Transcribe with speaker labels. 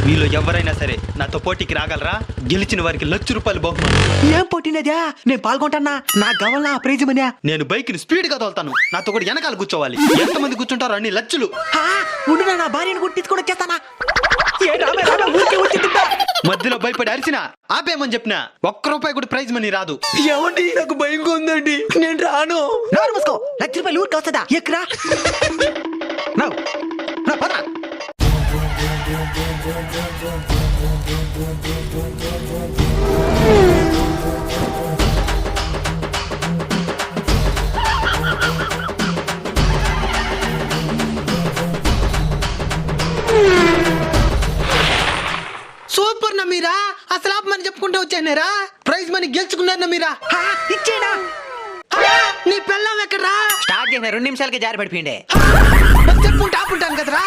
Speaker 1: మీలో ఎవరైనా సరే నాతో పోటీకి రాగలరా? గెలిచిన వారికి ₹1,00,000 బహుమానం.
Speaker 2: ఏం పోటీనదా? నేను పాల్గొంటానా? నాకు కావాలా ప్రైజ్ మనీ?
Speaker 1: నేను బైక్ ని స్పీడ్ గా తోలుతాను. నాతో కూడా వెనకాల కూర్చోవాలి. ఎంతమంది కూర్చుంటారో అన్ని లక్షలు.
Speaker 2: ఉండు, నా భార్యను కూడా తీసుకొని వచ్చేస్తానా? ఏ రామే రామే, ఊరికే వచ్చేస్తుంటా.
Speaker 1: మధ్యలో భయపడి అరిచినా ఆపేయమని చెప్పినా ₹1 కూడా ప్రైజ్ మనీ రాదు.
Speaker 2: ఏమండి, నాకు భయంగా ఉందండి, నేను రాను. నోరు మూసుకో, ₹1,00,000 ఊరికి వస్తుందా? ఎక్కరా పదరా.
Speaker 1: సూపర్ నమీరా, అసలు ఆపమని చెప్పుకుంటూ వచ్చానేరా. ప్రైజ్ మనీ గెలుచుకున్నారు నమీరా.
Speaker 2: ఇచ్చేనా?
Speaker 1: నీ పెళ్ళం ఎక్కడ్రా?
Speaker 2: స్టార్ట్ చేసిన 2 నిమిషాలకి జారి పడిపోయిండే.
Speaker 1: చెప్పుకుంటూ ఆపుంటాను కదరా.